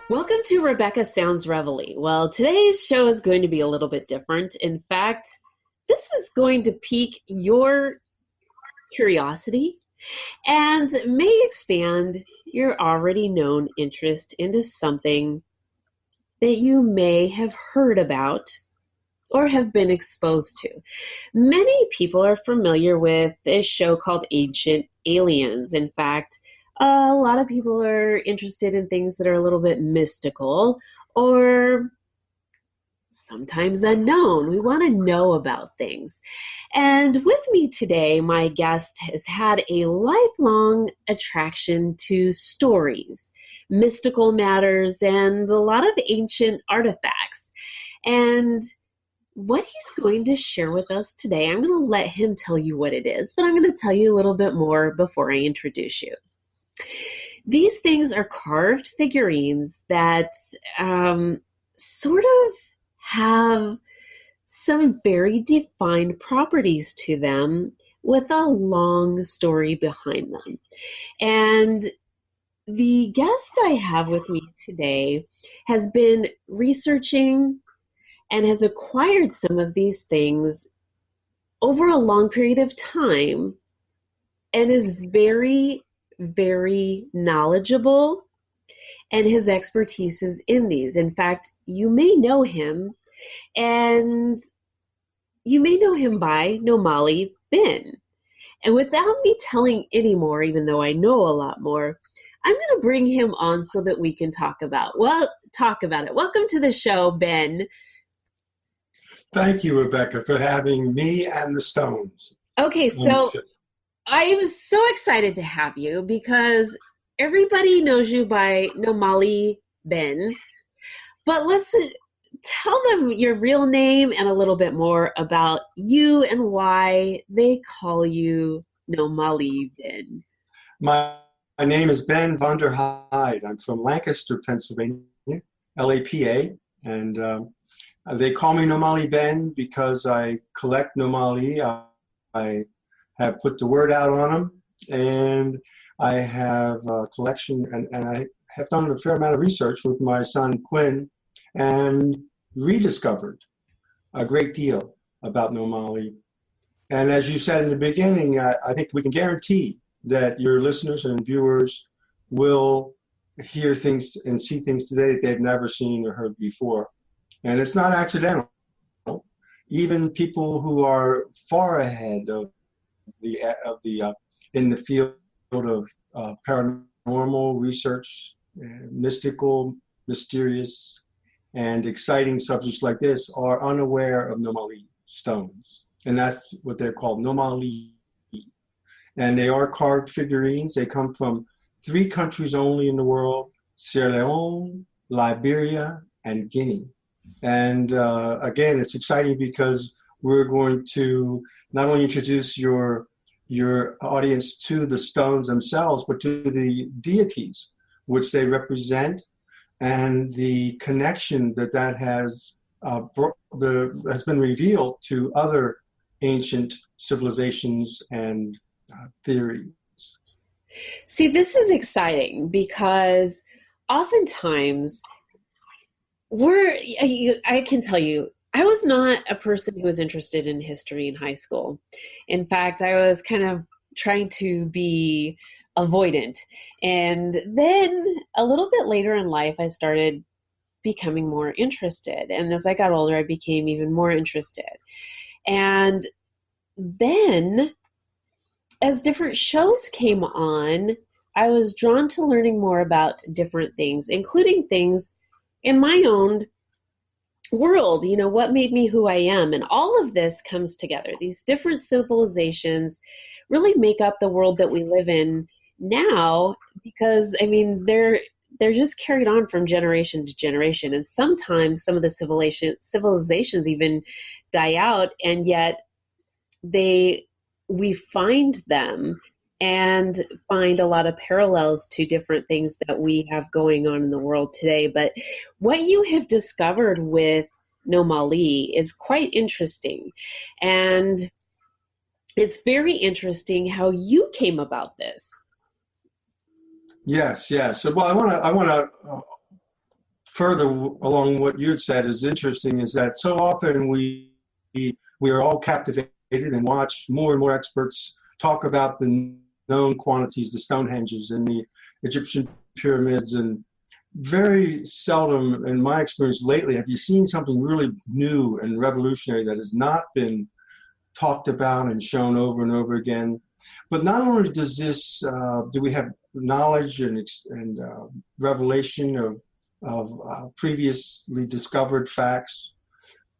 Welcome to Rebecca Sounds Reveille. Well, today's show is going to be a little bit different. In fact, this is going to pique your curiosity and may expand your already known interest into something that you may have heard about or have been exposed to. Many people are familiar with a show called Ancient Aliens. In fact, a lot of people are interested in things that are a little bit mystical or sometimes unknown. We want to know about things. And with me today, my guest has had a lifelong attraction to stories, mystical matters, and a lot of ancient artifacts. And what he's going to share with us today, I'm going to let him tell you what it is, but I'm going to tell you a little bit more before I introduce you. These things are carved figurines that sort of have some very defined properties to them with a long story behind them. And the guest I have with me today has been researching and has acquired some of these things over a long period of time and is very knowledgeable, and his expertise is in these. In fact, you may know him, and you may know him by Nomoli Ben. And without me telling any more, even though I know a lot more, I'm going to bring him on so that we can talk about it. Welcome to the show, Ben. Thank you, Rebecca, for having me and the Stones. Okay, so I am so excited to have you because everybody knows you by Nomoli Ben, but let's tell them your real name and a little bit more about you and why they call you Nomoli Ben. My name is Ben Vonderheide. I'm from Lancaster, Pennsylvania, LAPA, and they call me Nomoli Ben because I collect Nomali. I have put the word out on them, and I have a collection, and I have done a fair amount of research with my son Quinn and rediscovered a great deal about Nomali. And as you said in the beginning, I think we can guarantee that your listeners and viewers will hear things and see things today that they've never seen or heard before. And it's not accidental. Even people who are far ahead of the in the field of paranormal research, mystical, mysterious, and exciting subjects like this are unaware of Nomali stones. And that's what they're called, Nomali. And they are carved figurines. They come from 3 countries only in the world: Sierra Leone, Liberia, and Guinea. And again, it's exciting because we're going to not only introduce your audience to the stones themselves, but to the deities which they represent, and the connection that has has been revealed to other ancient civilizations and theories. See, this is exciting because oftentimes I can tell you, I was not a person who was interested in history in high school. In fact, I was kind of trying to be avoidant. And then a little bit later in life, I started becoming more interested. And as I got older, I became even more interested. And then as different shows came on, I was drawn to learning more about different things, including things in my own world, what made me who I am. And all of this comes together. These different civilizations really make up the world that we live in now, because, they're just carried on from generation to generation. And sometimes some of the civilizations even die out, and yet we find them and find a lot of parallels to different things that we have going on in the world today. But what you have discovered with Nomali is quite interesting. And it's very interesting how you came about this. Yes, yes. So, well, I want to further along what you had said is interesting is that so often we are all captivated and watch more and more experts talk about the known quantities, the Stonehenges and the Egyptian pyramids, and very seldom, in my experience lately, have you seen something really new and revolutionary that has not been talked about and shown over and over again. But not only does this, do we have knowledge and revelation of previously discovered facts,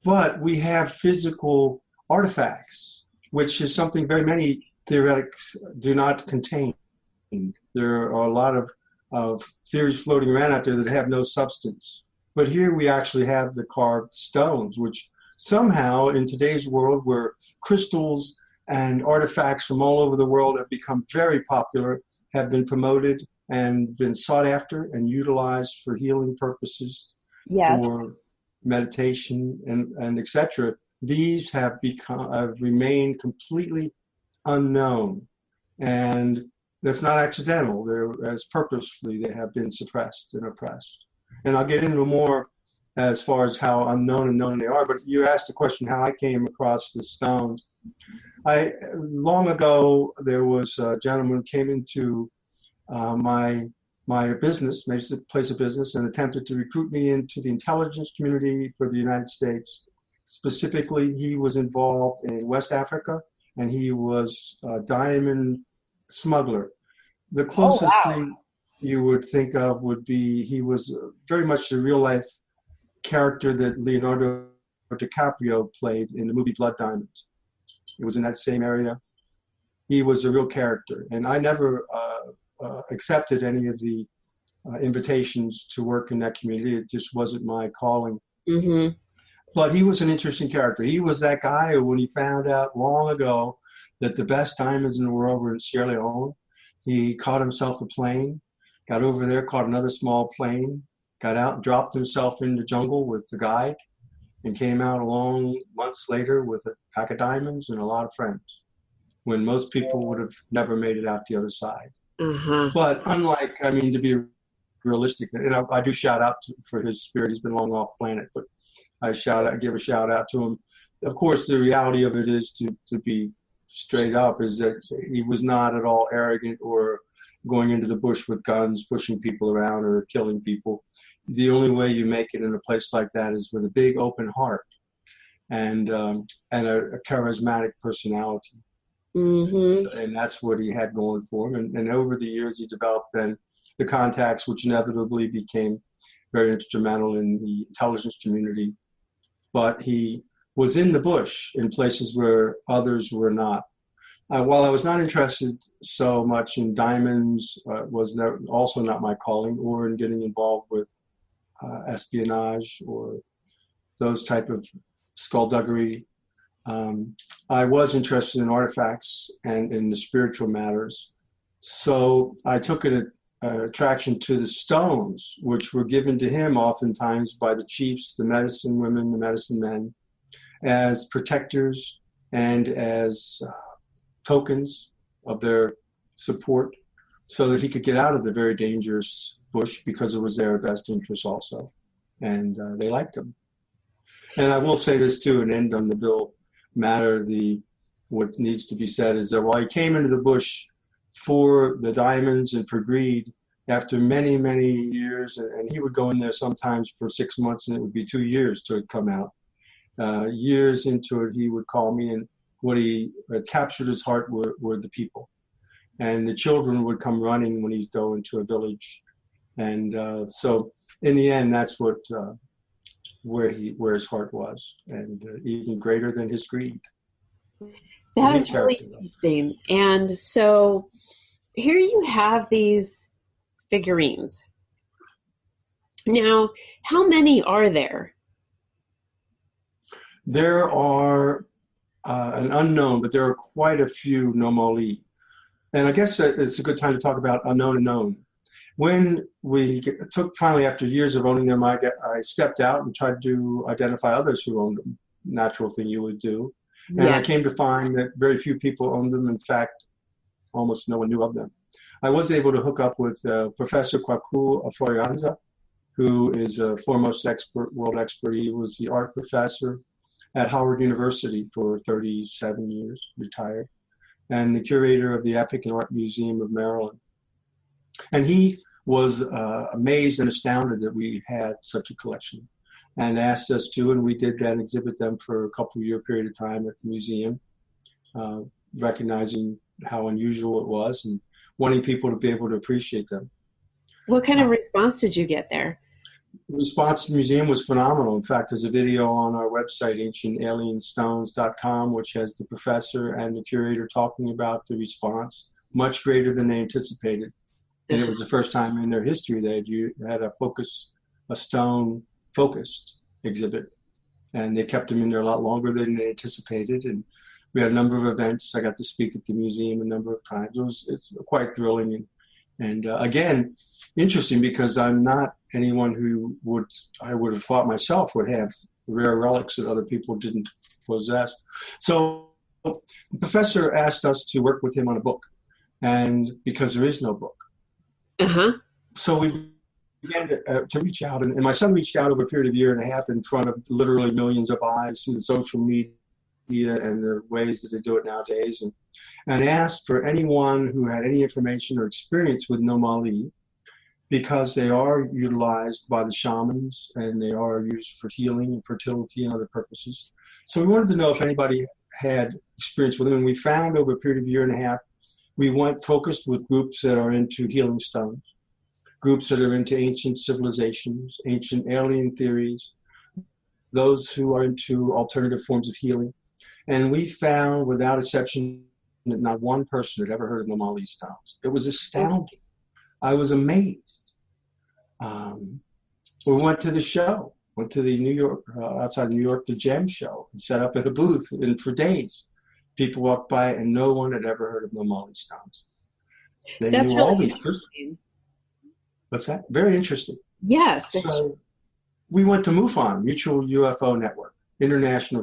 but we have physical artifacts, which is something very many theoretics do not contain. There are a lot of theories floating around out there that have no substance. But here we actually have the carved stones, which somehow in today's world where crystals and artifacts from all over the world have become very popular, have been promoted and been sought after and utilized for healing purposes, Yes. for meditation and etc. These have remained completely unknown. And that's not accidental. They're as purposefully they have been suppressed and oppressed. And I'll get into more as far as how unknown and known they are. But you asked the question how I came across the stones. Long ago there was a gentleman who came into my business, my place of business, and attempted to recruit me into the intelligence community for the United States. Specifically, he was involved in West Africa, and he was a diamond smuggler. The closest thing you would think of would be he was very much the real life character that Leonardo DiCaprio played in the movie Blood Diamonds. It was in that same area. He was a real character, and I never accepted any of the invitations to work in that community. It just wasn't my calling. Mm-hmm. But he was an interesting character. He was that guy who, when he found out long ago that the best diamonds in the world were in Sierra Leone, he caught himself a plane, got over there, caught another small plane, got out, dropped himself in the jungle with the guide, and came out along months later with a pack of diamonds and a lot of friends, when most people would have never made it out the other side. Uh-huh. But unlike, I mean, to be realistic, and I do shout out for his spirit. He's been long off planet, but I give a shout out to him. Of course, the reality of it is to be straight up is that he was not at all arrogant or going into the bush with guns, pushing people around or killing people. The only way you make it in a place like that is with a big open heart and a charismatic personality. Mm-hmm. And that's what he had going for him. And over the years, he developed then the contacts, which inevitably became very instrumental in the intelligence community. But he was in the bush in places where others were not. While I was not interested so much in diamonds, was also not my calling, or in getting involved with espionage or those type of skullduggery. I was interested in artifacts and in the spiritual matters. So I took an attraction to the stones, which were given to him oftentimes by the chiefs, the medicine women, the medicine men, as protectors and as tokens of their support, so that he could get out of the very dangerous bush because it was their best interest also. And they liked him. And I will say this too, and end on the Bill matter, what needs to be said is that while he came into the bush for the diamonds and for greed, after many, many years, and he would go in there sometimes for 6 months and it would be 2 years to come out. Years into it, he would call me, and what he had captured his heart were the people. And the children would come running when he'd go into a village. And so in the end, that's where his heart was, and even greater than his greed. That is really interesting. And so here you have these figurines. Now, how many are there? There are an unknown, but there are quite a few Nomoli. And I guess it's a good time to talk about unknown and known. When we finally, after years of owning them, I stepped out and tried to identify others who owned them. Natural thing you would do. And I Yeah. came to find that very few people owned them. In fact, almost no one knew of them. I was able to hook up with Professor Kwaku Ofori Ansa, who is a foremost expert, world expert. He was the art professor at Howard University for 37 years, retired, and the curator of the African Art Museum of Maryland. And he was amazed and astounded that we had such a collection, and asked us to, and we did then exhibit them for a couple of year period of time at the museum, recognizing how unusual it was and wanting people to be able to appreciate them. What kind of response did you get there? The response to the museum was phenomenal. In fact, there's a video on our website, ancientalienstones.com, which has the professor and the curator talking about the response, much greater than they anticipated. And it was the first time in their history they had a stone-focused exhibit. And they kept them in there a lot longer than they anticipated. And we had a number of events. I got to speak at the museum a number of times. It's quite thrilling. And again, interesting, because I'm not anyone who I would have thought myself would have rare relics that other people didn't possess. So the professor asked us to work with him on a book, and because there is no book. So we began to reach out, and my son reached out over a period of a year and a half in front of literally millions of eyes through the social media and the ways that they do it nowadays, and asked for anyone who had any information or experience with Nomali, because they are utilized by the shamans and they are used for healing and fertility and other purposes. So we wanted to know if anybody had experience with them, and we found over a period of a year and a half, we went focused with groups that are into healing stones, groups that are into ancient civilizations, ancient alien theories, those who are into alternative forms of healing. And we found, without exception, that not one person had ever heard of Nomali stones. It was astounding. I was amazed. We went to the show, went to the New York, outside New York, the Gem Show, and set up at a booth. And for days, people walked by and no one had ever heard of Nomali stones. They That's knew really all these interesting. What's that? Very interesting. Yes. So we went to MUFON, Mutual UFO Network, international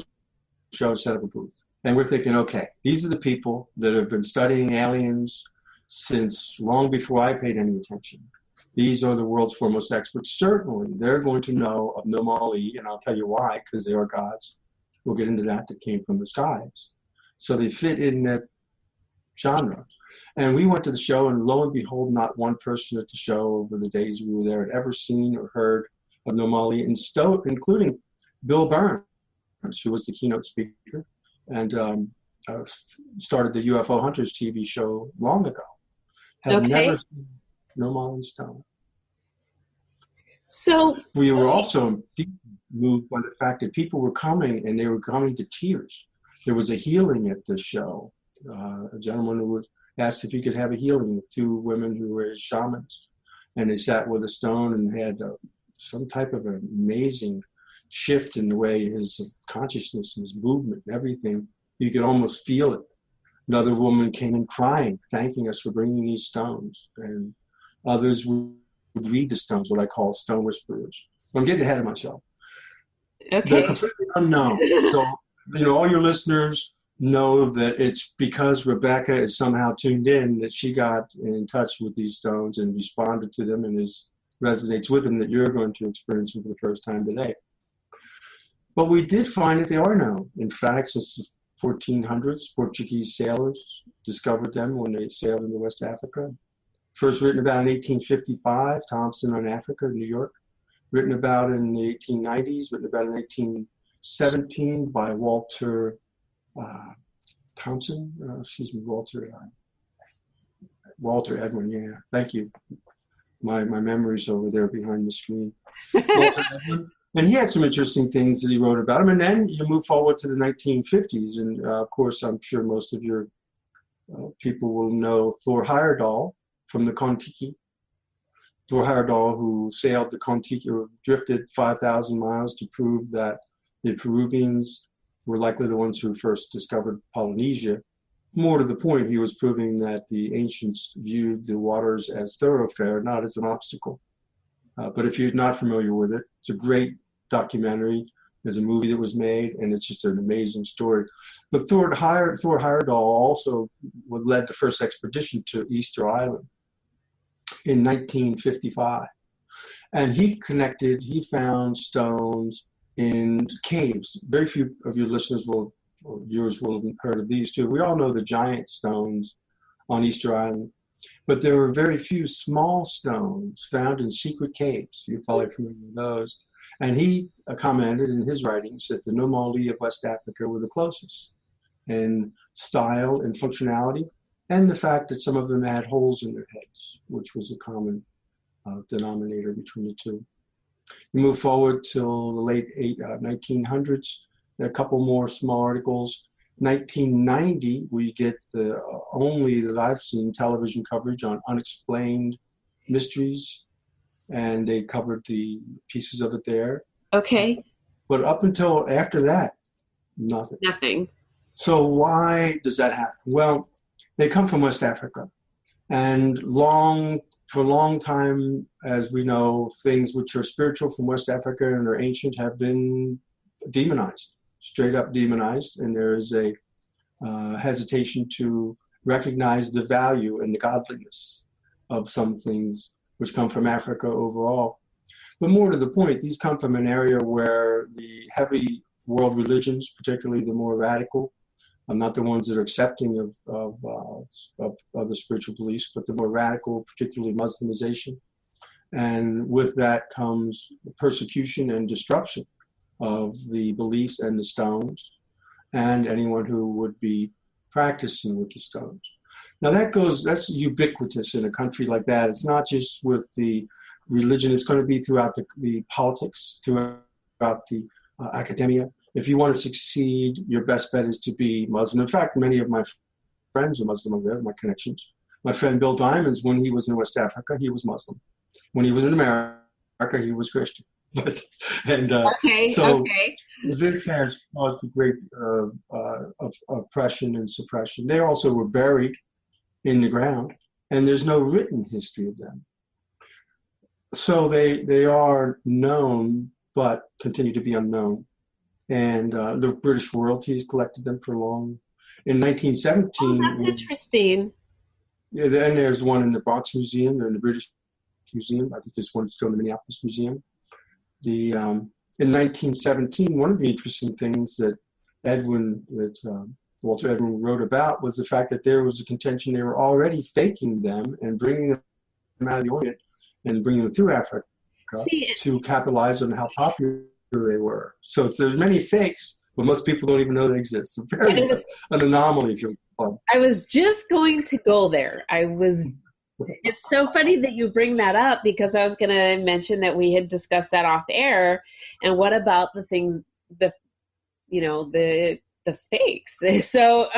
show, set up a booth. And we're thinking, okay, these are the people that have been studying aliens since long before I paid any attention. These are the world's foremost experts. Certainly, they're going to know of Nomali, and I'll tell you why, because they are gods. We'll get into that came from the skies. So they fit in that genre. And we went to the show, and lo and behold, not one person at the show over the days we were there had ever seen or heard of Nomali, including Bill Burns, who was the keynote speaker, and started the UFO Hunters TV show long ago. Had never seen Nomali stone. So we were also moved by the fact that people were coming, and they were coming to tears. There was a healing at the show. A gentleman who was asked if he could have a healing with two women who were his shamans, and they sat with a stone and had some type of an amazing shift in the way his consciousness and his movement and everything. You could almost feel it. Another woman came in crying, thanking us for bringing these stones, and others would read the stones, what I call stone whisperers. I'm getting ahead of myself. Okay. They're completely unknown. So, all your listeners know that it's because Rebecca is somehow tuned in that she got in touch with these stones and responded to them and resonates with them, that you're going to experience them for the first time today. But we did find that they are known. In fact, since the 1400s, Portuguese sailors discovered them when they sailed into West Africa. First written about in 1855, Thompson on Africa, New York. Written about in the 1890s, written about in 1817 by Walter Thompson, Walter Edwin, yeah, thank you. My memory's over there behind the screen. Walter Edwin. And he had some interesting things that he wrote about him. And then you move forward to the 1950s. And of course, I'm sure most of your people will know Thor Heyerdahl from the Kon-Tiki. Thor Heyerdahl, who sailed the Kon-Tiki, or drifted 5,000 miles to prove that the Peruvians were likely the ones who first discovered Polynesia. More to the point, he was proving that the ancients viewed the waters as thoroughfare, not as an obstacle. But if you're not familiar with it, it's a great documentary. There's a movie that was made, and it's just an amazing story. But Thor Heyerdahl also led the first expedition to Easter Island in 1955. And he found stones in caves. Very few of your listeners or viewers will have heard of these too. We all know the giant stones on Easter Island, but there were very few small stones found in secret caves. You're probably familiar with those. And he commented in his writings that the Nomali of West Africa were the closest in style and functionality, and the fact that some of them had holes in their heads, which was a common denominator between the two. We move forward till the late 1900s. There are a couple more small articles. 1990, we get the only that I've seen television coverage on unexplained mysteries, and they covered the pieces of it there. Okay. But up until after that, nothing. Nothing. So why does that happen? Well, they come from West Africa, and for a long time, as we know, things which are spiritual from West Africa and are ancient have been demonized, straight up demonized, and there is a hesitation to recognize the value and the godliness of some things which come from Africa overall. But more to the point, these come from an area where the heavy world religions, particularly the more radical, not the ones that are accepting of the spiritual beliefs, but the more radical, particularly Muslimization. And with that comes persecution and destruction of the beliefs and the stones, and anyone who would be practicing with the stones. Now that's ubiquitous in a country like that. It's not just with the religion, it's going to be throughout the politics, throughout the academia. If you want to succeed, your best bet is to be Muslim. In fact, many of my friends are Muslim over there, my connections. My friend Bill Diamonds, when he was in West Africa, he was Muslim. When he was in America, he was Christian. So this has caused a great oppression and suppression. They also were buried in the ground, and there's no written history of them. So they are known, but continue to be unknown. And the British royalties collected them for long. In 1917... Oh, that's interesting. Yeah, and there's one in the Bronx Museum, they're in the British Museum. I think there's one still in the Minneapolis Museum. In 1917, one of the interesting things that Walter Edwin wrote about was the fact that there was a contention they were already faking them and bringing them out of the Orient and bringing them through Africa to capitalize on how popular they were. So there's many fakes, but most people don't even know they exist. So apparently an anomaly, if you will. I was just going to go there. It's so funny that you bring that up, because I was going to mention that we had discussed that off air. And what about the things, the fakes? So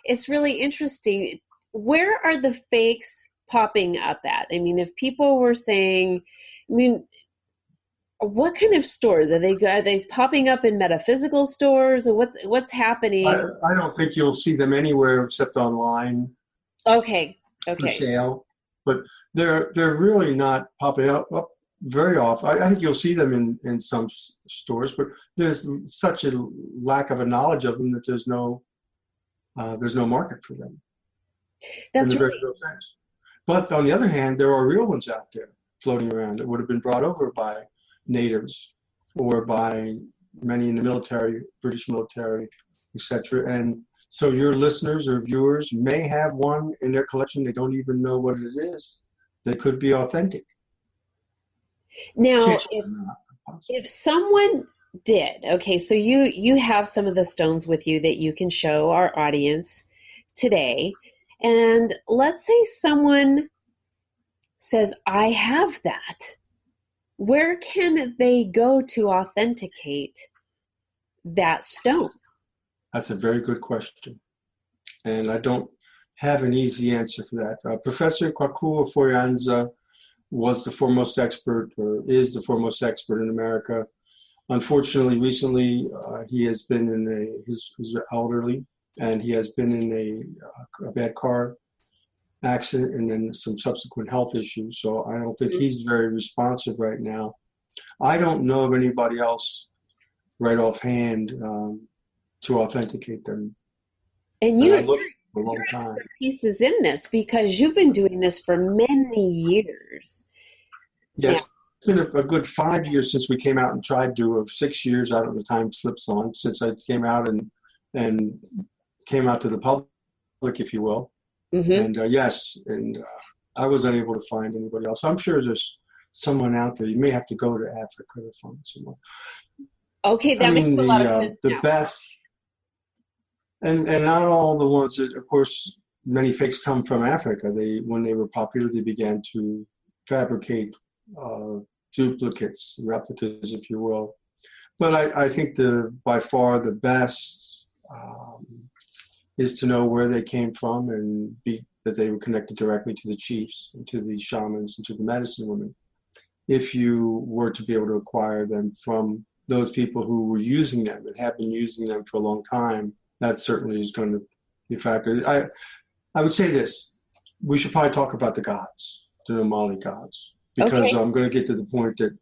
it's really interesting. Where are the fakes popping up at? I mean, if people were saying, what kind of stores are they popping up in metaphysical stores, or what's happening? I don't think you'll see them anywhere except online. Okay. For sale, but they're really not popping up very often. I think you'll see them in some stores, but there's such a lack of a knowledge of them that there's no market for them. That's really. But on the other hand, there are real ones out there floating around that would have been brought over by natives or by many in the military, British military, etc. And so your listeners or viewers may have one in their collection. They don't even know what it is. They could be authentic. Now, if someone did, okay, so you have some of the stones with you that you can show our audience today. And let's say someone says, I have that. Where can they go to authenticate that stone? That's a very good question. And I don't have an easy answer for that. Professor Kwaku Ofori Ansa was the foremost expert, or is the foremost expert in America. Unfortunately, recently, he has been he's elderly, and he has been in a bad car accident and then some subsequent health issues. So I don't think he's very responsive right now. I don't know of anybody else right offhand to authenticate them. And I looked for a long your time. expertise is in this because you've been doing this for many years. Yes, it's been a good 5 years since we came out and tried to, or 6 years, I don't know, time slips on, since I came out and came out to the public, if you will. Mm-hmm. And I was unable to find anybody else. I'm sure there's someone out there. You may have to go to Africa to find someone. Okay, that makes a lot of sense the now. best, and not all the ones that, of course, many fakes come from Africa. When they were popular, they began to fabricate duplicates, replicas, if you will. But I think by far the best is to know where they came from and that they were connected directly to the chiefs, and to the shamans, and to the medicine women. If you were to be able to acquire them from those people who were using them and have been using them for a long time, that certainly is going to be a factor. I would say this: we should probably talk about the gods, the Nomali gods, because I'm going to get to the point that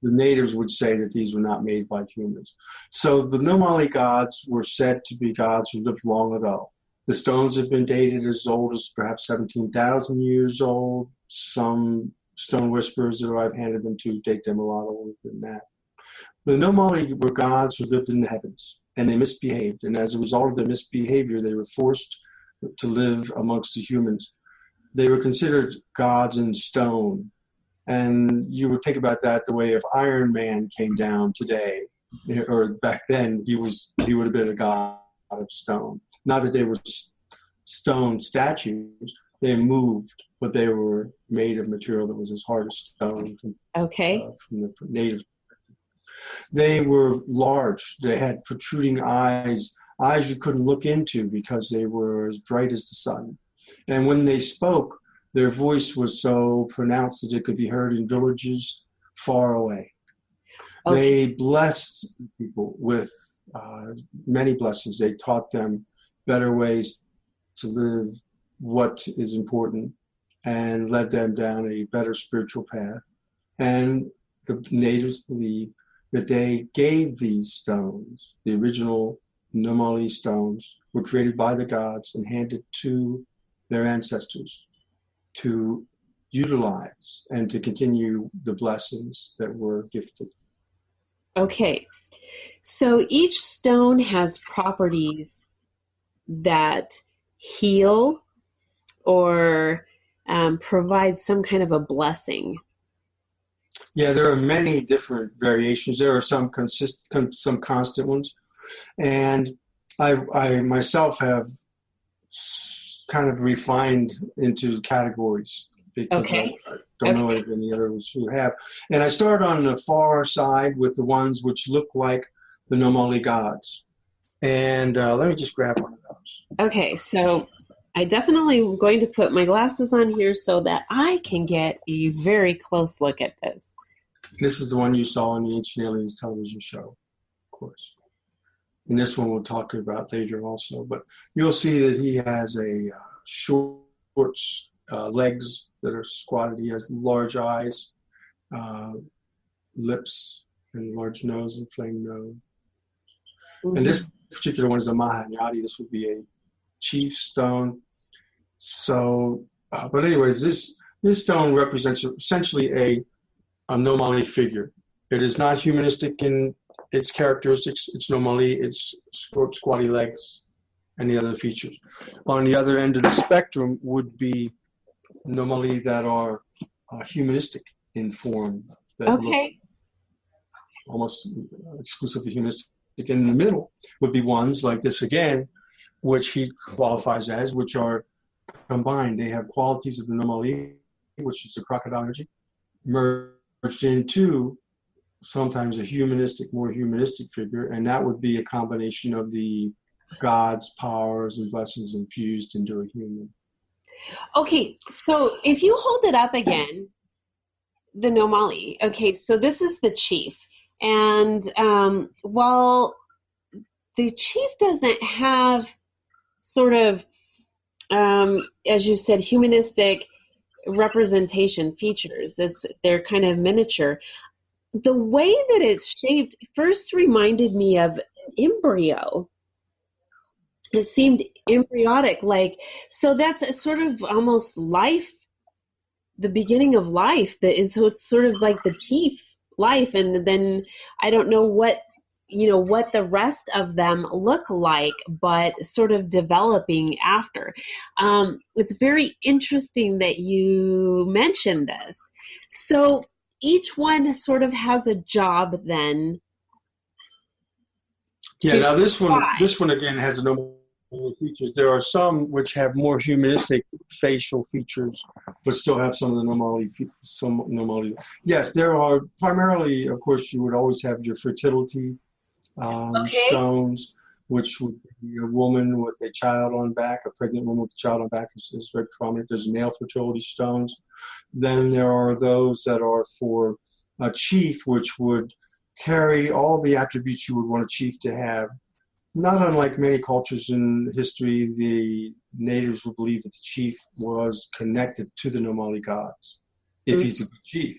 the natives would say that these were not made by humans. So the Nomali gods were said to be gods who lived long ago. The stones have been dated as old as perhaps 17,000 years old. Some stone whisperers that I've handed them to date them a lot older than that. The Nomali were gods who lived in the heavens, and they misbehaved. And as a result of their misbehavior, they were forced to live amongst the humans. They were considered gods in stone. And you would think about that the way if Iron Man came down today, or back then, he would have been a god of stone. Not that they were stone statues, they moved, but they were made of material that was as hard as stone. From the natives. They were large. They had protruding eyes you couldn't look into because they were as bright as the sun. And when they spoke, their voice was so pronounced that it could be heard in villages far away. They blessed people with many blessings. They taught them better ways to live, what is important, and led them down a better spiritual path. And the natives believe that they gave these stones, the original Nomali stones, were created by the gods and handed to their ancestors to utilize and to continue the blessings that were gifted. Okay, so each stone has properties that heal or provide some kind of a blessing. Yeah, there are many different variations. There are some constant ones, and I myself have kind of refined into categories because I don't know if any others who have. And I start on the far side with the ones which look like the Nomali gods. And let me just grab one of those. Okay, so I definitely am going to put my glasses on here so that I can get a very close look at this. This is the one you saw on the Ancient Aliens television show, of course. And this one we'll talk about later also. But you'll see that he has a short legs that are squatted. He has large eyes, lips, and large nose and flame nose. Mm-hmm. And this particular one is a Mahanyadi. This would be a chief stone. So, but anyways, this stone represents essentially a Nomali figure. It is not humanistic in its characteristics. It's Nomali, it's short, squatty legs, and the other features. On the other end of the spectrum would be Nomali that are humanistic in form. That look almost exclusively humanistic. In the middle would be ones like this again, which he qualifies as, which are combined. They have qualities of the Nomali, which is the crocodile energy, merged into sometimes a more humanistic figure, and that would be a combination of the God's powers and blessings infused into a human. Okay, so if you hold it up again, the Nomali, okay, so this is the chief. And while the chief doesn't have sort of, as you said, humanistic representation features, they're kind of miniature. the way that it's shaped first reminded me of embryo. It seemed embryonic, like, so that's a sort of almost life, the beginning of life, that is, so it's sort of like the chief life, and then I don't know what, what the rest of them look like, but sort of developing after. It's very interesting that you mentioned this. So each one sort of has a job then. Yeah, now this one again has a number of features. There are some which have more humanistic facial features, but still have some of the Nomali. Yes, there are primarily, of course, you would always have your fertility stones, which would be a woman with a child on back, a pregnant woman with a child on back is very prominent. There's male fertility stones. Then there are those that are for a chief, which would carry all the attributes you would want a chief to have. Not unlike many cultures in history, the natives would believe that the chief was connected to the Nomali gods, if he's a good chief.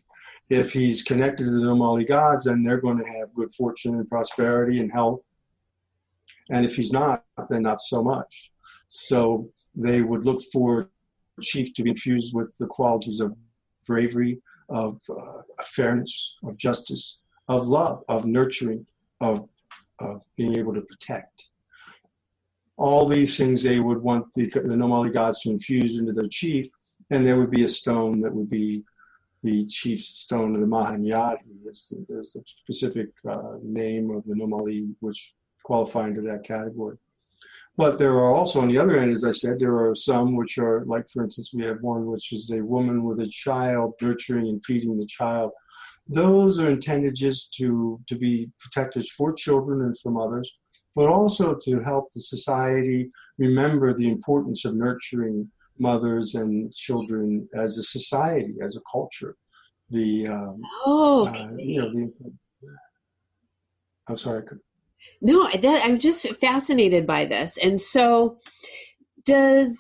If he's connected to the Nomali gods, then they're going to have good fortune and prosperity and health. And if he's not, then not so much. So they would look for a chief to be infused with the qualities of bravery, of fairness, of justice, of love, of nurturing, of being able to protect. All these things they would want the Nomali gods to infuse into their chief, and there would be a stone that would be the chief's stone of the Mahanyadi. There's a specific name of the Nomali which qualify into that category. But there are also, on the other end, as I said, there are some which are, like, for instance, we have one which is a woman with a child, nurturing and feeding the child. Those are intended just to be protectors for children and from others, but also to help the society remember the importance of nurturing mothers and children as a society, as a culture. I'm sorry. No, I'm just fascinated by this. And so and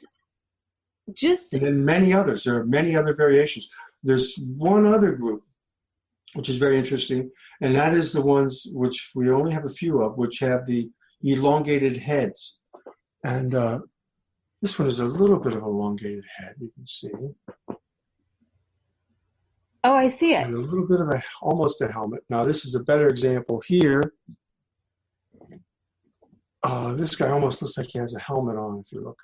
then many others. There are many other variations. There's one other group which is very interesting, and that is the ones which we only have a few of, which have the elongated heads. And this one is a little bit of an elongated head, you can see. Oh, I see it. And a little bit of almost a helmet. Now, this is a better example here. This guy almost looks like he has a helmet on, if you look.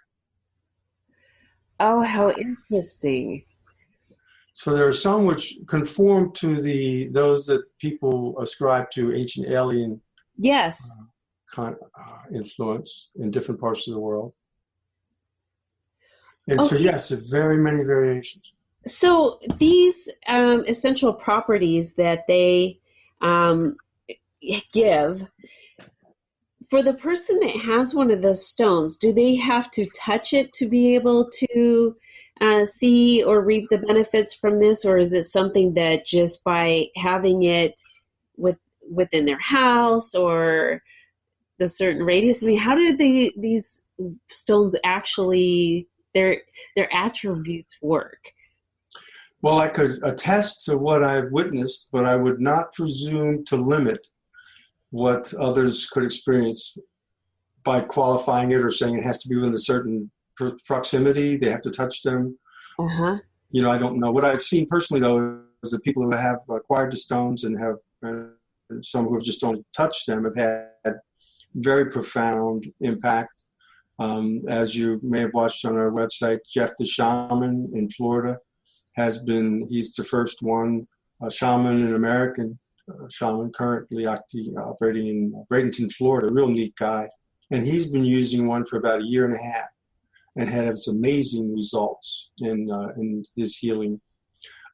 Oh, how interesting. So there are some which conform to those that people ascribe to ancient alien influence in different parts of the world. And so, yes, very many variations. So these essential properties that they give, for the person that has one of the stones, do they have to touch it to be able to see or reap the benefits from this, or is it something that just by having it within their house or the certain radius? I mean, how do these stones actually, their attributes work? Well, I could attest to what I've witnessed, but I would not presume to limit what others could experience by qualifying it or saying it has to be within a certain proximity. They have to touch them. I don't know. What I've seen personally, though, is that people who have acquired the stones and have some who have just only touched them have had very profound impact. As you may have watched on our website, Jeff the Shaman in Florida he's the first one, shaman, an American shaman, currently operating in Bradenton, Florida, a real neat guy. And he's been using one for about a year and a half and had some amazing results in his healing.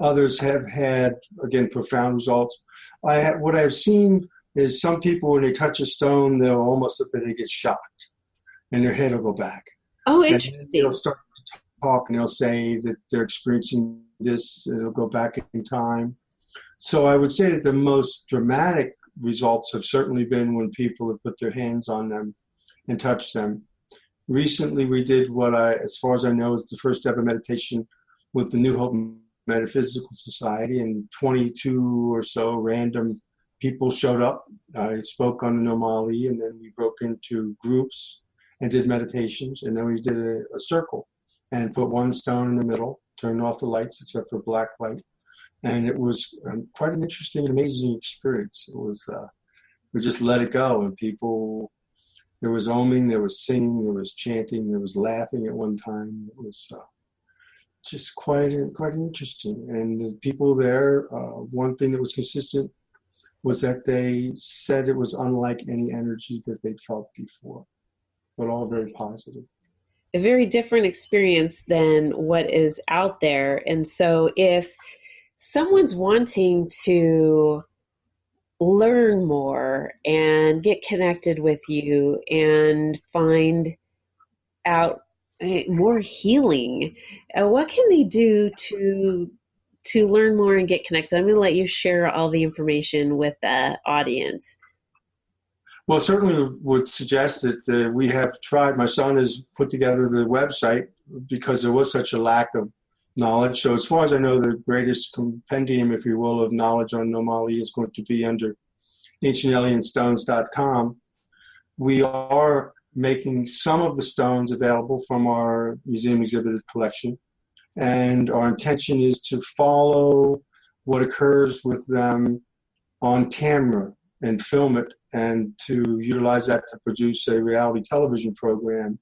Others have had, again, profound results. What I've seen is some people, when they touch a stone, they'll almost look like they get shocked and their head will go back. Oh, interesting. And they'll start to talk and they'll say that they're experiencing this, it'll go back in time. So I would say that the most dramatic results have certainly been when people have put their hands on them and touched them. Recently, we did as far as I know, is the first ever meditation with the New Hope Metaphysical Society, and 22 or so random people showed up. I spoke on the Nomali, and then we broke into groups and did meditations, and then we did a circle and put one stone in the middle, turned off the lights except for black light. And it was quite an interesting and amazing experience. It was, we just let it go, and people, there was oming, there was singing, there was chanting, there was laughing at one time. It was just quite interesting. And the people there, one thing that was consistent was that they said it was unlike any energy that they'd felt before, but all very positive. A very different experience than what is out there. And so if someone's wanting to learn more and get connected with you and find out more healing, what can they do to learn more and get connected? I'm going to let you share all the information with the audience. Well, certainly would suggest that we have tried. My son has put together the website because there was such a lack of knowledge. So as far as I know, the greatest compendium, if you will, of knowledge on Nomali is going to be under ancientalienstones.com. We are making some of the stones available from our museum exhibited collection. And our intention is to follow what occurs with them on camera and film it, and to utilize that to produce a reality television program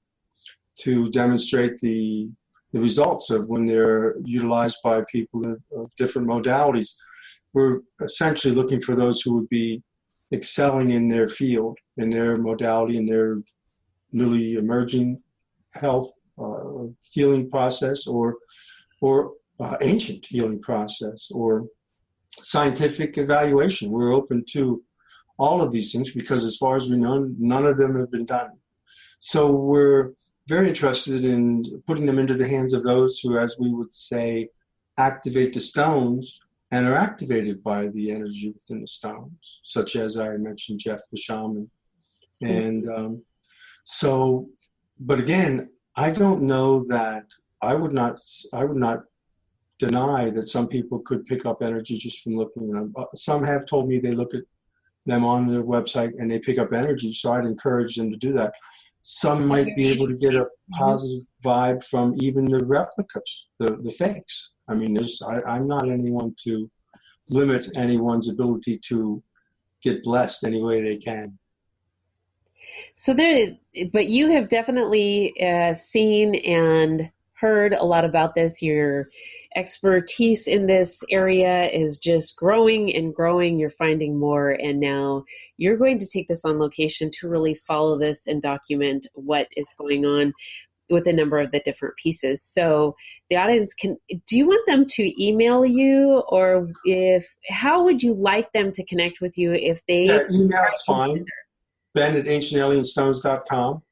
to demonstrate the results of when they're utilized by people of different modalities. We're essentially looking for those who would be excelling in their field, in their modality, in their newly emerging health healing process, or ancient healing process, or scientific evaluation. We're open to all of these things because, as far as we know, none of them have been done. So we're very interested in putting them into the hands of those who, as we would say, activate the stones and are activated by the energy within the stones, such as I mentioned, Jeff the shaman. And but again, I don't know that I would not deny that some people could pick up energy just from looking at them. Some have told me they look at them on their website and they pick up energy, so I'd encourage them to do that. Some might be able to get a positive vibe from even the replicas, the fakes. I mean, I'm not anyone to limit anyone's ability to get blessed any way they can. So but you have definitely seen and heard a lot about this. Your expertise in this area is just growing and growing. You're finding more, and now you're going to take this on location to really follow this and document what is going on with a number of the different pieces. So the audience do you want them to email you, or how would you like them to connect with you if they... Yeah, email's fine. Ben@ancientalienstones.com.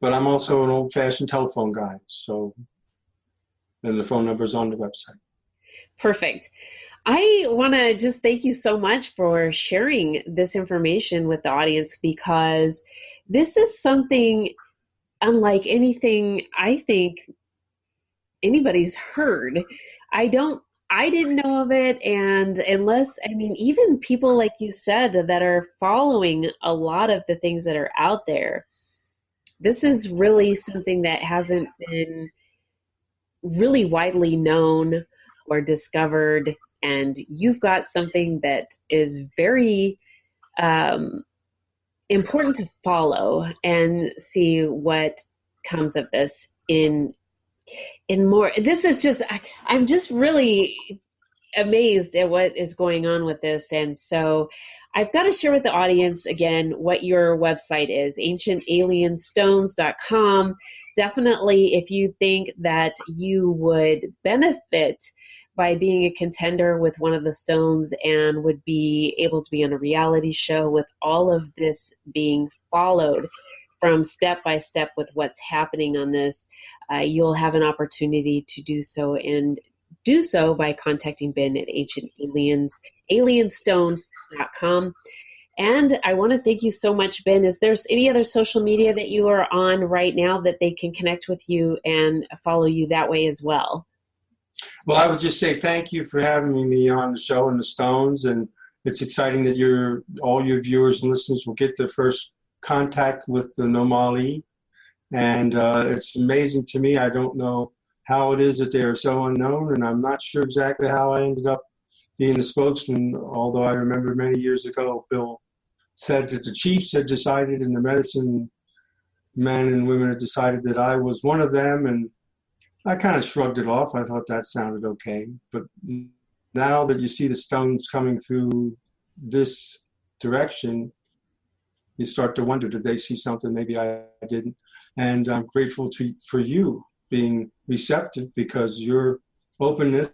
But I'm also an old-fashioned telephone guy, and the phone number is on the website. Perfect. I want to just thank you so much for sharing this information with the audience, because this is something unlike anything I think anybody's heard. I didn't know of it, and even people like you said that are following a lot of the things that are out there, this is really something that hasn't been really widely known or discovered, and you've got something that is very important to follow and see what comes of this in more. This is just, I'm just really amazed at what is going on with this. And so I've got to share with the audience again what your website is, ancientalienstones.com. Definitely, if you think that you would benefit by being a contender with one of the stones and would be able to be on a reality show with all of this being followed from step by step with what's happening on this, you'll have an opportunity to do so, and do so by contacting Ben at ancientalienstones.com. And I want to thank you so much, Ben. Is there any other social media that you are on right now that they can connect with you and follow you that way as well? Well, I would just say thank you for having me on the show and the Stones, and it's exciting that all your viewers and listeners will get their first contact with the Nomali, and it's amazing to me. I don't know how it is that they are so unknown, and I'm not sure exactly how I ended up being the spokesman, although I remember many years ago, Bill said that the chiefs had decided and the medicine men and women had decided that I was one of them, and I kind of shrugged it off. I thought that sounded okay. But now that you see the Stones coming through this direction, you start to wonder, did they see something maybe I didn't? And I'm grateful for you being receptive, because your openness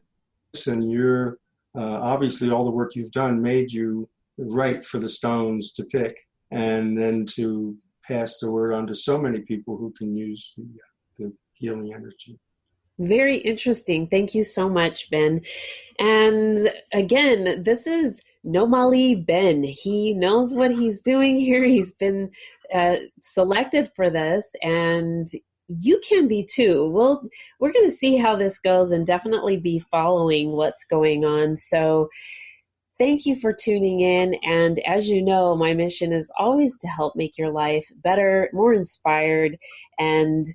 and your obviously all the work you've done made you right for the Stones to pick, and then to pass the word on to so many people who can use the healing energy. Very interesting. Thank you so much, Ben. And again, this is Nomoli Ben. He knows what he's doing here. He's been selected for this, and you can be too. We're going to see how this goes and definitely be following what's going on. So thank you for tuning in. And as you know, my mission is always to help make your life better, more inspired. And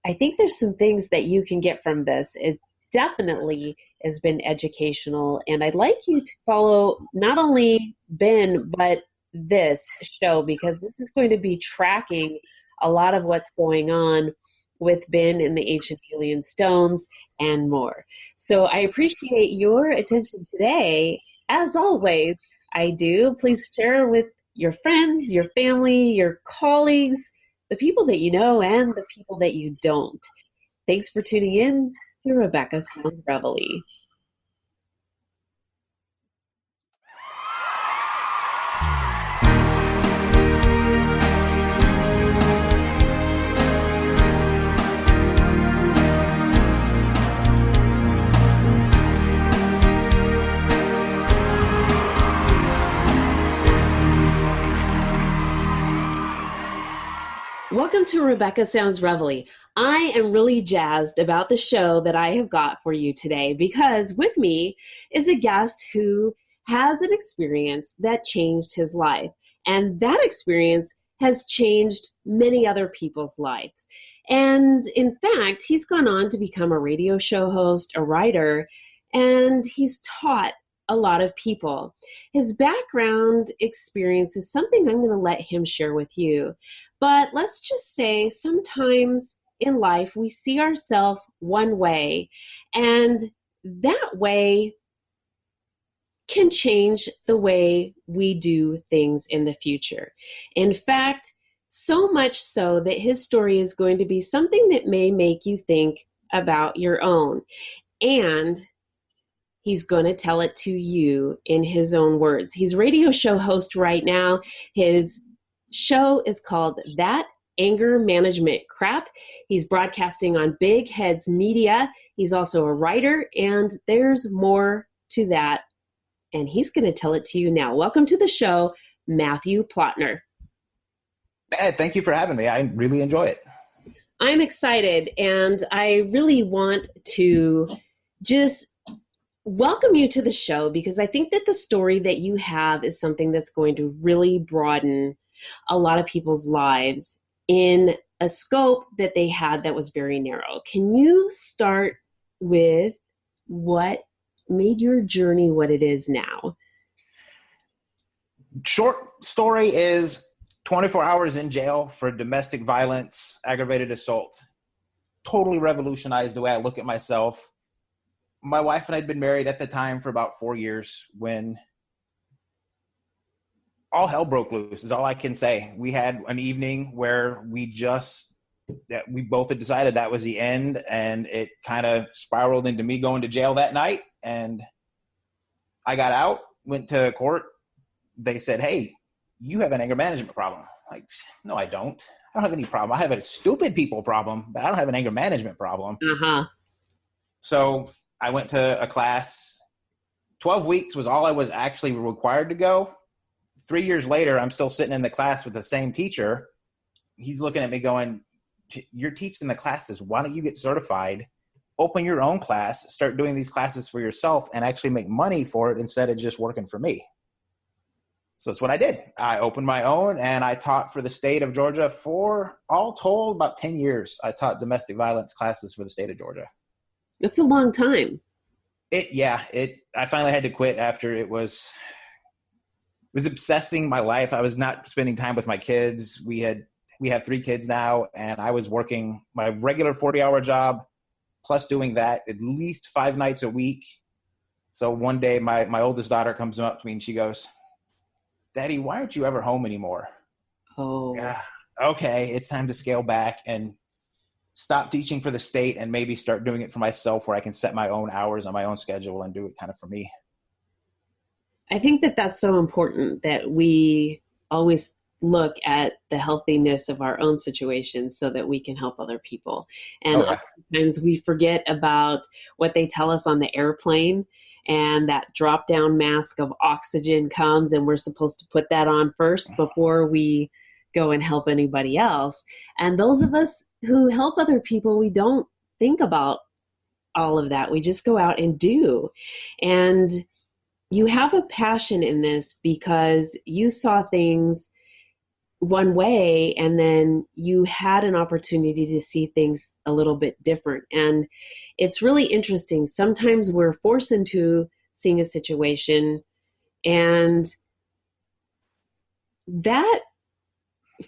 I think there's some things that you can get from this. It definitely has been educational. And I'd like you to follow not only Ben, but this show, because this is going to be tracking a lot of what's going on with Ben and the ancient alien stones and more. So I appreciate your attention today. As always, I do. Please share with your friends, your family, your colleagues, the people that you know and the people that you don't. Thanks for tuning in to Rebecca Sounds Reveille. Welcome to Rebecca Sounds Reveille. I am really jazzed about the show that I have got for you today, because with me is a guest who has an experience that changed his life. And that experience has changed many other people's lives. And in fact, he's gone on to become a radio show host, a writer, and he's taught a lot of people. His background experience is something I'm going to let him share with you. But let's just say sometimes in life we see ourselves one way, and that way can change the way we do things in the future. In fact, so much so that his story is going to be something that may make you think about your own. And he's going to tell it to you in his own words. He's a radio show host right now. His show is called That Anger Management Crap. He's broadcasting on Big Heads Media. He's also a writer, and there's more to that. And he's going to tell it to you now. Welcome to the show, Matthew Plotner. Hey, thank you for having me. I really enjoy it. I'm excited, and I really want to just welcome you to the show, because I think that the story that you have is something that's going to really broaden a lot of people's lives in a scope that they had that was very narrow. Can you start with what made your journey what it is now? Short story is 24 hours in jail for domestic violence, aggravated assault. Totally revolutionized the way I look at myself. My wife and I had been married at the time for about 4 years when all hell broke loose, is all I can say. We had an evening where we both had decided that was the end, and it kind of spiraled into me going to jail that night. And I got out, went to court. They said, "Hey, you have an anger management problem." Like, no, I don't. I don't have any problem. I have a stupid people problem, but I don't have an anger management problem. So I went to a class. 12 weeks was all I was actually required to go. 3 years later, I'm still sitting in the class with the same teacher. He's looking at me going, "You're teaching the classes. Why don't you get certified open your own class, start doing these classes for yourself, and actually make money for it instead of just working for me. So that's what I did. I opened my own, and I taught for the state of Georgia for, all told, about 10 years. I taught domestic violence classes for the state of Georgia. That's a long time. I finally had to quit after it was obsessing my life. I was not spending time with my kids. We have 3 kids now, and I was working my regular 40-hour job, plus doing that at least 5 nights a week. So one day my oldest daughter comes up to me and she goes, "Daddy, why aren't you ever home anymore?" Oh, yeah. Okay, it's time to scale back and stop teaching for the state and maybe start doing it for myself, where I can set my own hours on my own schedule and do it kind of for me. I think that that's so important, that we always look at the healthiness of our own situation so that we can help other people. And oftentimes we forget about what they tell us on the airplane, and that drop down mask of oxygen comes, and we're supposed to put that on first before we go and help anybody else. And those of us who help other people, we don't think about all of that. We just go out and do. And you have a passion in this because you saw things one way, and then you had an opportunity to see things a little bit different. And it's really interesting. Sometimes we're forced into seeing a situation, and that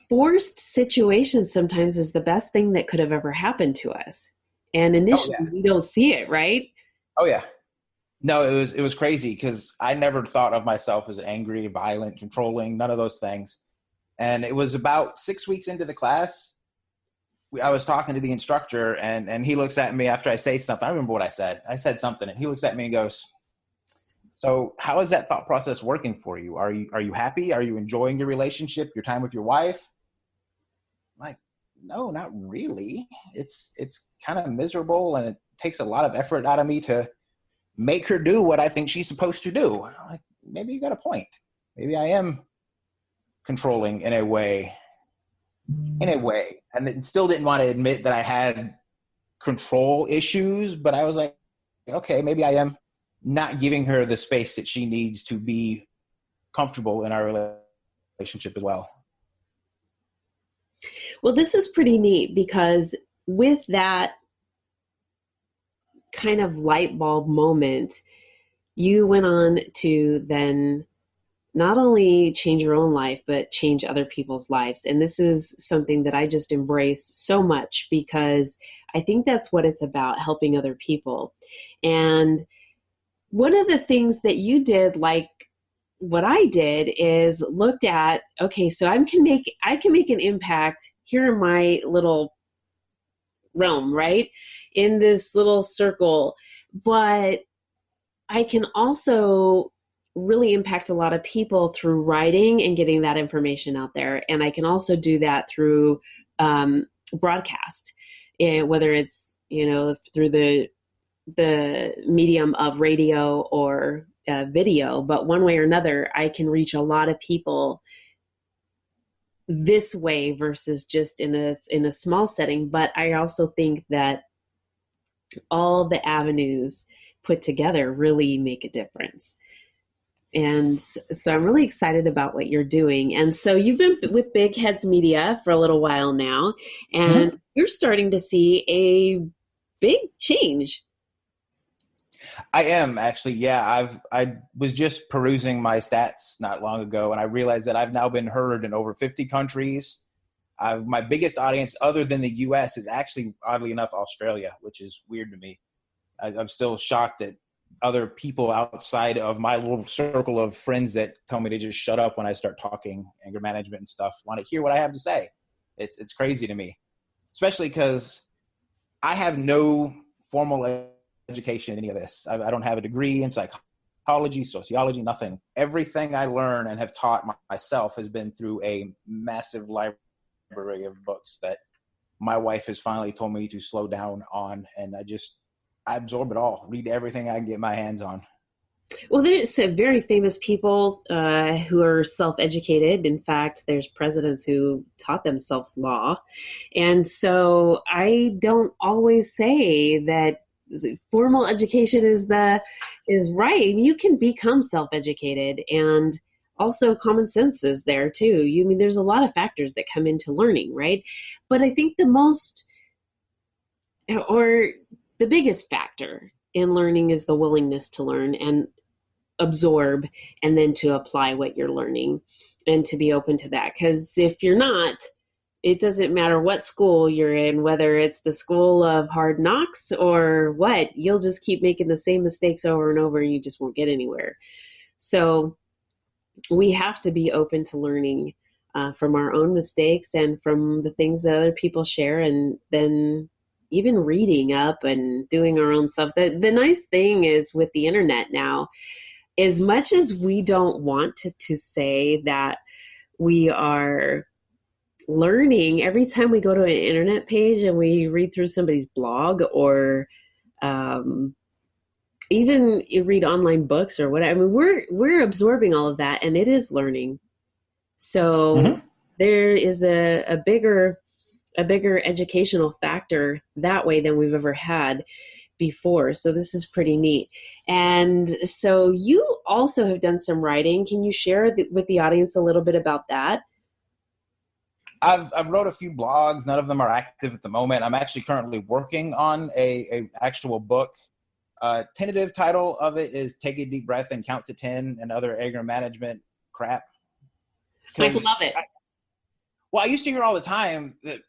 forced situation sometimes is the best thing that could have ever happened to us. And initially we don't see it, right? Oh yeah. No, it was crazy because I never thought of myself as angry, violent, controlling, none of those things. And it was about 6 weeks into the class, I was talking to the instructor, and he looks at me after I say something. I remember what I said. I said something, and he looks at me and goes, "So how is that thought process working for you? Are you happy? Are you enjoying your relationship, your time with your wife?" I'm like, "No, not really. It's kind of miserable, and it takes a lot of effort out of me to make her do what I think she's supposed to do." I'm like, maybe you got a point. Maybe I am controlling in a way. And it still didn't want to admit that I had control issues, but I was like, okay, maybe I am not giving her the space that she needs to be comfortable in our relationship as well. Well, this is pretty neat because with that kind of light bulb moment, you went on to then not only change your own life, but change other people's lives. And this is something that I just embrace so much because I think that's what it's about, helping other people. And one of the things that you did, like what I did, is looked at, okay, so I can make an impact here in my little realm, right? In this little circle, but I can also really impact a lot of people through writing and getting that information out there. And I can also do that through broadcast, whether it's, through the medium of radio or video, but one way or another, I can reach a lot of people this way versus just in a small setting. But I also think that all the avenues put together really make a difference. And so I'm really excited about what you're doing. And so you've been with Big Heads Media for a little while now, and you're starting to see a big change. I am actually, yeah. I was just perusing my stats not long ago, and I realized that I've now been heard in over 50 countries. My biggest audience other than the U.S. is actually, oddly enough, Australia, which is weird to me. I'm still shocked that other people outside of my little circle of friends that tell me to just shut up when I start talking anger management and stuff want to hear what I have to say. It's crazy to me, especially because I have no formal education in any of this. I don't have a degree in psychology, sociology, nothing. Everything I learn and have taught myself has been through a massive library of books that my wife has finally told me to slow down on, and I absorb it all, read everything I can get my hands on. Well, there's some very famous people who are self-educated. In fact, there's presidents who taught themselves law. And so I don't always say that formal education is right. You can become self-educated, and also common sense is there too. There's a lot of factors that come into learning, right? But I think the biggest factor in learning is the willingness to learn and absorb, and then to apply what you're learning, and to be open to that. Because if you're not, it doesn't matter what school you're in, whether it's the school of hard knocks or what, you'll just keep making the same mistakes over and over, and you just won't get anywhere. So we have to be open to learning from our own mistakes and from the things that other people share, and then even reading up and doing our own stuff. The nice thing is with the internet now, as much as we don't want to say that we are learning, every time we go to an internet page and we read through somebody's blog, or even you read online books or whatever, we're absorbing all of that, and it is learning. So there is a bigger educational factor that way than we've ever had before. So this is pretty neat. And so you also have done some writing. Can you share with the audience a little bit about that? I've wrote a few blogs. None of them are active at the moment. I'm actually currently working on a actual book. Tentative title of it is Take a Deep Breath and Count to 10 and Other Anger Management Crap. I love it. I used to hear all the time that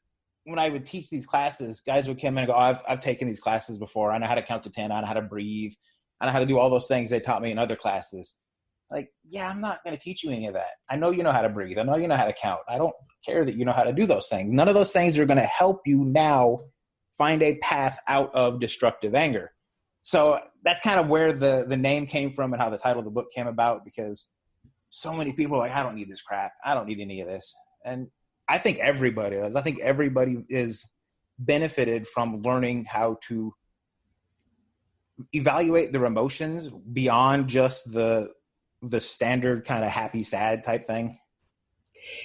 when I would teach these classes, guys would come in and go, I've taken these classes before. I know how to count to 10. I know how to breathe. I know how to do all those things they taught me in other classes. Like, yeah, I'm not going to teach you any of that. I know you know how to breathe. I know you know how to count. I don't care that you know how to do those things. None of those things are going to help you now find a path out of destructive anger. So that's kind of where the name came from and how the title of the book came about, because so many people are like, I don't need this crap. I don't need any of this. And I think everybody does. I think everybody is benefited from learning how to evaluate their emotions beyond just the standard kind of happy, sad type thing.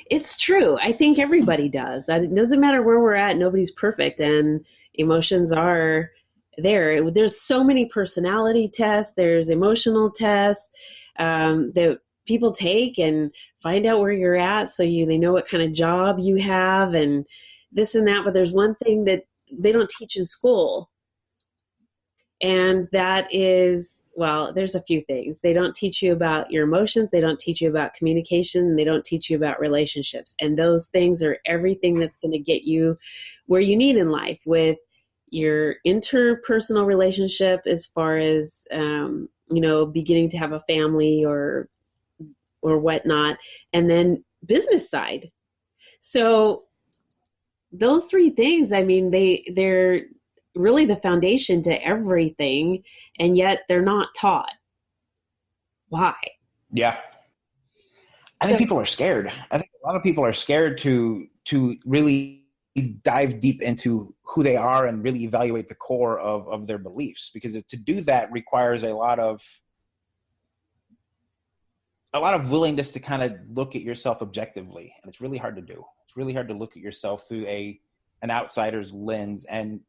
It's true. I think everybody does. It doesn't matter where we're at. Nobody's perfect, and emotions are there. There's so many personality tests. There's emotional tests that people take and find out where you're at, so they know what kind of job you have and this and that. But there's one thing that they don't teach in school, and that is, well, there's a few things. They don't teach you about your emotions. They don't teach you about communication. They don't teach you about relationships. And those things are everything that's going to get you where you need in life, with your interpersonal relationship, as far as, beginning to have a family or whatnot, and then business side. So those three things, they're really the foundation to everything, and yet they're not taught. Why? Yeah. I think people are scared. I think a lot of people are scared to really dive deep into who they are and really evaluate the core of their beliefs, because to do that requires a lot of willingness to kind of look at yourself objectively. And it's really hard to do. It's really hard to look at yourself through an outsider's lens and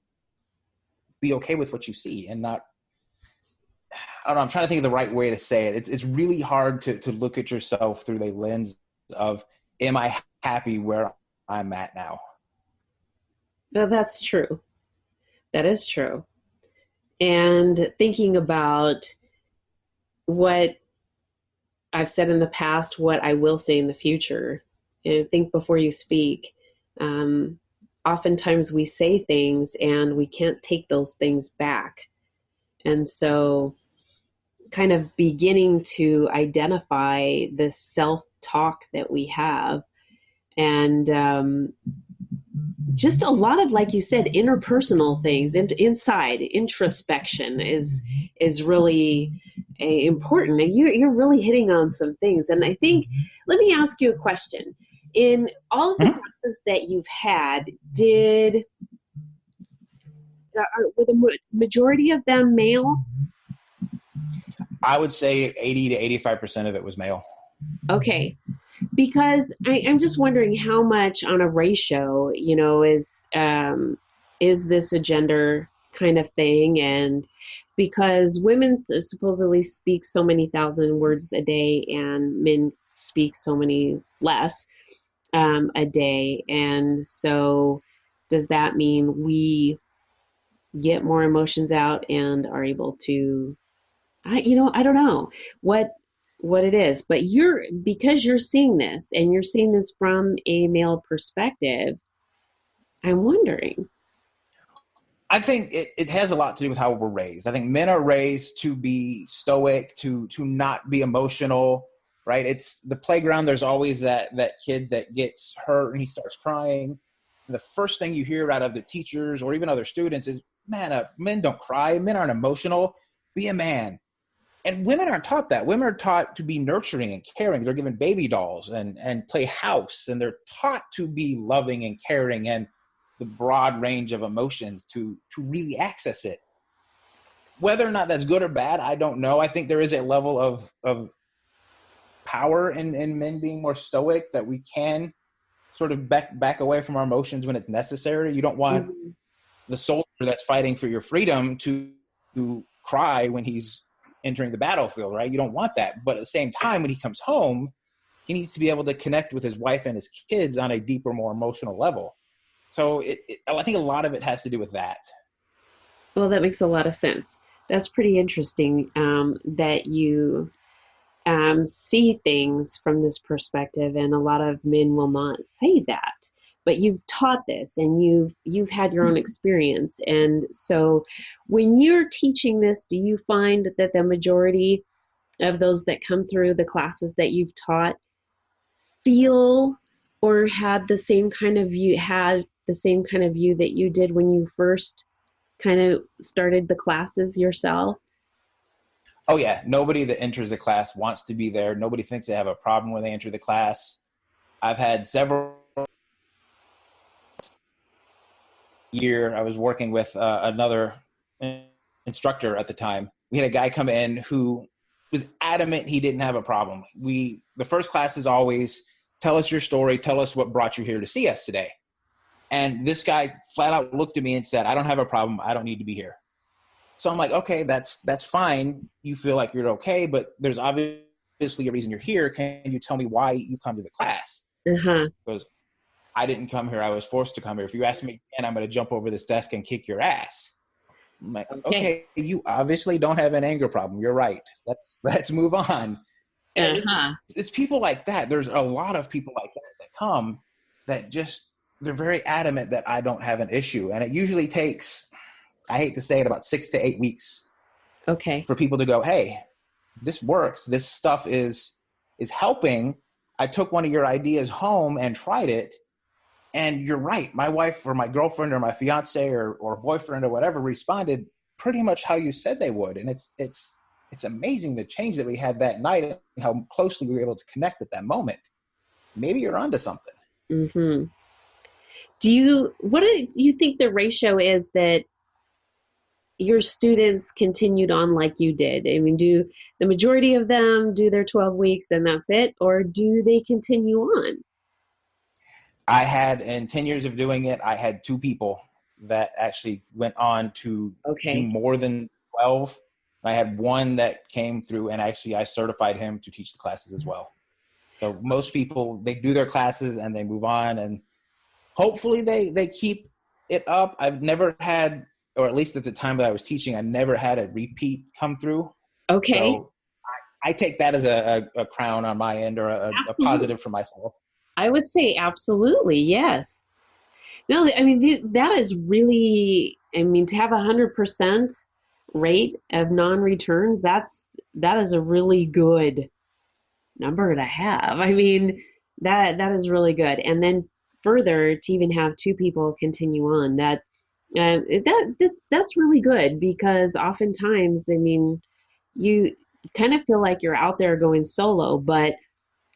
be okay with what you see, and not, I don't know, I'm trying to think of the right way to say it. It's really hard to look at yourself through the lens of, am I happy where I'm at now? No, that's true. That is true. And thinking about what I've said in the past, what I will say in the future, and think before you speak. Oftentimes we say things and we can't take those things back. And so kind of beginning to identify the self-talk that we have, and just a lot of, like you said, interpersonal things, inside introspection is really important. You're really hitting on some things. And I think, let me ask you a question. In all of the classes that you've had, were the majority of them male? I would say 80 to 85% of it was male. Okay. Because I'm just wondering how much on a ratio, is this a gender kind of thing. And because women supposedly speak so many thousand words a day and men speak so many less a day. And so does that mean we get more emotions out and are able to, I don't know what it is, but because you're seeing this and you're seeing this from a male perspective, I'm wondering. I think it has a lot to do with how we're raised. I think men are raised to be stoic, to not be emotional, right? It's the playground. There's always that kid that gets hurt and he starts crying. And the first thing you hear out of the teachers or even other students is, man, men don't cry. Men aren't emotional. Be a man. And women aren't taught that. Women are taught to be nurturing and caring. They're given baby dolls and play house, and they're taught to be loving and caring and the broad range of emotions to really access it. Whether or not that's good or bad, I don't know. I think there is a level of power in men being more stoic, that we can sort of back away from our emotions when it's necessary. You don't want the soldier that's fighting for your freedom to cry when he's entering the battlefield, right? You don't want that. But at the same time, when he comes home, he needs to be able to connect with his wife and his kids on a deeper, more emotional level. So I think a lot of it has to do with that. Well, that makes a lot of sense. That's pretty interesting that you see things from this perspective, and a lot of men will not say that. But you've taught this, and you've had your own experience. And so when you're teaching this, do you find that the majority of those that come through the classes that you've taught feel or had the same kind of view that you did when you first kind of started the classes yourself? Oh yeah, nobody that enters the class wants to be there. Nobody thinks they have a problem when they enter the class. I've had several year. I was working with another instructor at the time. We had a guy come in who was adamant he didn't have a problem. The first class is always, tell us your story, tell us what brought you here to see us today. And this guy flat out looked at me and said, I don't have a problem. I don't need to be here. So I'm like, okay, that's fine. You feel like you're okay, but there's obviously a reason you're here. Can you tell me why you come to the class? Because I didn't come here. I was forced to come here. If you ask me again, I'm going to jump over this desk and kick your ass. I'm like, okay, you obviously don't have an anger problem. You're right. Let's move on. And it's people like that. There's a lot of people like that come that they're very adamant that I don't have an issue. And it usually takes, I hate to say it, about 6 to 8 weeks for people to go, hey, this works. This stuff is helping. I took one of your ideas home and tried it. And you're right. My wife or my girlfriend or my fiance or boyfriend or whatever responded pretty much how you said they would. And it's amazing the change that we had that night and how closely we were able to connect at that moment. Maybe you're onto something. Mm-hmm. What do you think the ratio is that your students continued on like you did? I mean, do the majority of them do their 12 weeks and that's it? Or do they continue on? I had, in 10 years of doing it, I had 2 people that actually went on to do more than 12. I had one that came through, and actually I certified him to teach the classes as well. So most people, they do their classes and they move on, and hopefully they keep it up. I've never had, or at least at the time that I was teaching, I never had a repeat come through. Okay. So I take that as a crown on my end, or a positive for myself. I would say absolutely, yes. No, I mean, that is really, I mean, to have 100% rate of non-returns, that is a really good number to have. I mean, that is really good. And then further, to even have 2 people continue on, that's really good, because oftentimes, I mean, you kind of feel like you're out there going solo, but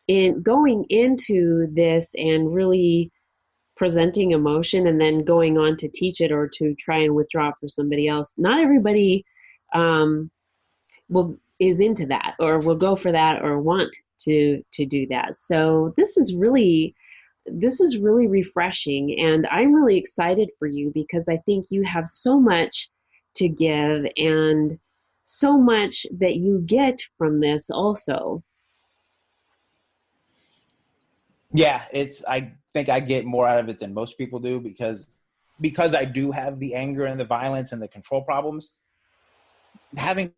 in going into this and really presenting emotion and then going on to teach it or to try and withdraw it for somebody else, not everybody is into that or will go for that or want to do that. So this is really refreshing, and I'm really excited for you, because I think you have so much to give, and so much that you get from this also. Yeah, I think I get more out of it than most people do because I do have the anger and the violence and the control problems. Having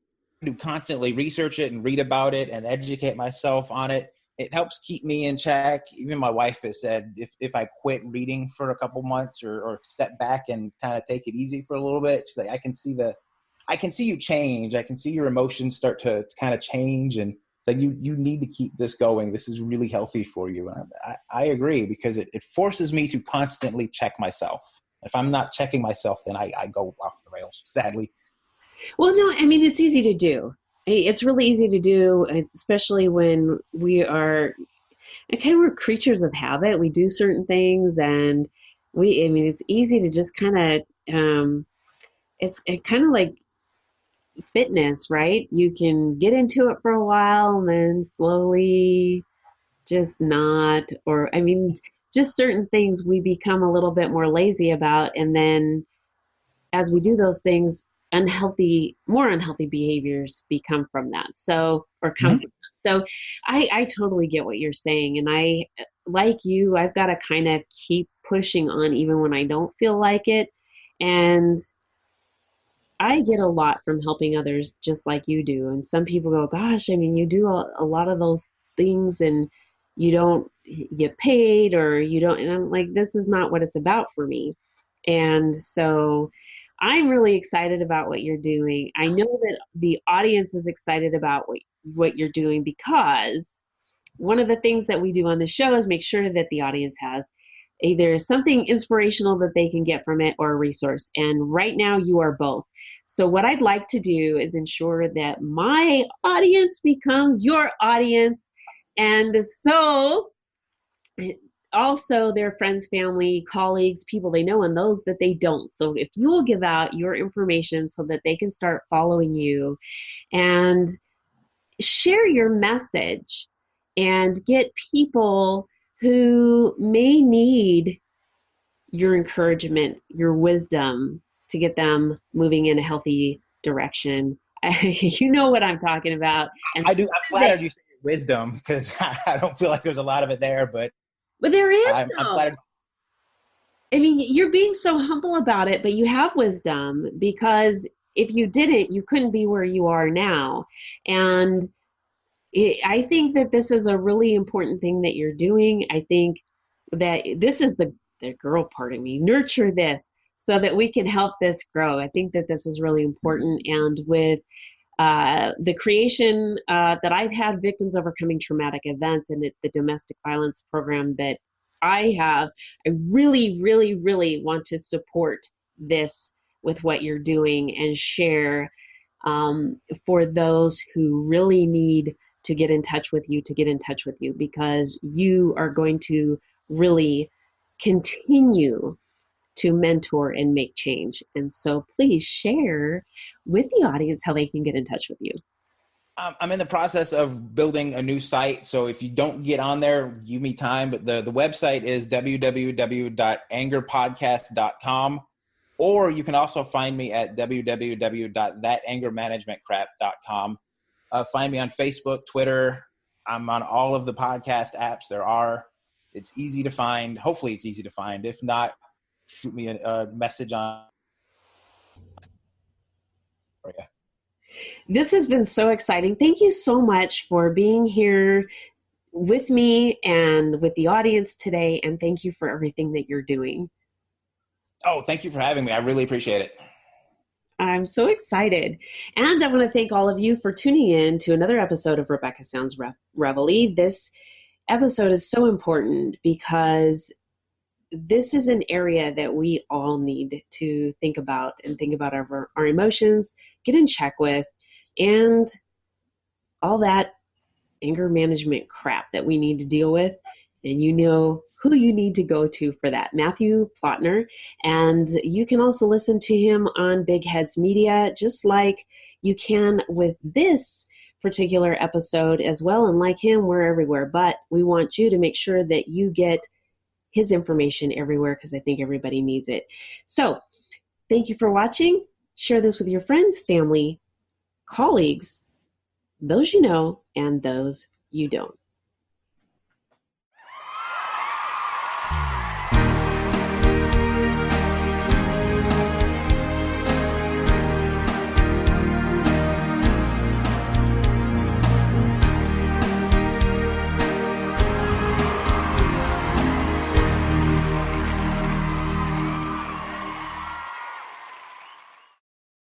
to constantly research it and read about it and educate myself on it, it helps keep me in check. Even my wife has said if I quit reading for a couple months or step back and kind of take it easy for a little bit, she's like, I can see you change. I can see your emotions start to kind of change, and that you need to keep this going. This is really healthy for you. And I agree, because it forces me to constantly check myself. If I'm not checking myself, then I go off the rails, sadly. Well, no, I mean, it's easy to do. It's really easy to do, especially when we're creatures of habit. We do certain things, and it's easy to just kind of, it's kind of like fitness, right? You can get into it for a while and then slowly just not, just certain things we become a little bit more lazy about. And then as we do those things, more unhealthy behaviors become from that. So, or come from that. So I totally get what you're saying. And I, like you, I've got to kind of keep pushing on even when I don't feel like it. And I get a lot from helping others just like you do. And some people go, gosh, you do a lot of those things and you don't get paid, or you don't. And I'm like, this is not what it's about for me. And so I'm really excited about what you're doing. I know that the audience is excited about what you're doing, because one of the things that we do on the show is make sure that the audience has either something inspirational that they can get from it or a resource. And right now you are both. So what I'd like to do is ensure that my audience becomes your audience. And so also their friends, family, colleagues, people they know, and those that they don't. So if you will give out your information so that they can start following you and share your message and get people who may need your encouragement, your wisdom, to get them moving in a healthy direction. You know what I'm talking about. And I do. I'm flattered you say wisdom, because I don't feel like there's a lot of it there, but there is. I'm flattered. You're being so humble about it, but you have wisdom, because if you didn't, you couldn't be where you are now. And I think that this is a really important thing that you're doing. I think that this is the girl part of me. Nurture this so that we can help this grow. I think that this is really important. And with the creation that I've had, Victims Overcoming Traumatic Events, and the domestic violence program that I have, I really, really, really want to support this with what you're doing and share for those who really need to get in touch with you, because you are going to really continue to mentor and make change. And so please share with the audience how they can get in touch with you. I'm in the process of building a new site. So if you don't get on there, give me time. But the website is www.angerpodcast.com. Or you can also find me at www.thatangermanagementcrap.com. Find me on Facebook, Twitter. I'm on all of the podcast apps there are. It's easy to find. Hopefully it's easy to find. If not, shoot me a message on. Oh, yeah. This has been so exciting. Thank you so much for being here with me and with the audience today. And thank you for everything that you're doing. Oh, thank you for having me. I really appreciate it. I'm so excited. And I want to thank all of you for tuning in to another episode of Rebecca Sounds Reveille. This episode is so important because this is an area that we all need to think about, and think about our emotions, get in check with, and all that anger management crap that we need to deal with. And you know who you need to go to for that, Matthew Plotner. And you can also listen to him on Big Heads Media, just like you can with this particular episode as well. And like him, we're everywhere. But we want you to make sure that you get his information everywhere, because I think everybody needs it. So thank you for watching. Share this with your friends, family, colleagues, those you know, and those you don't.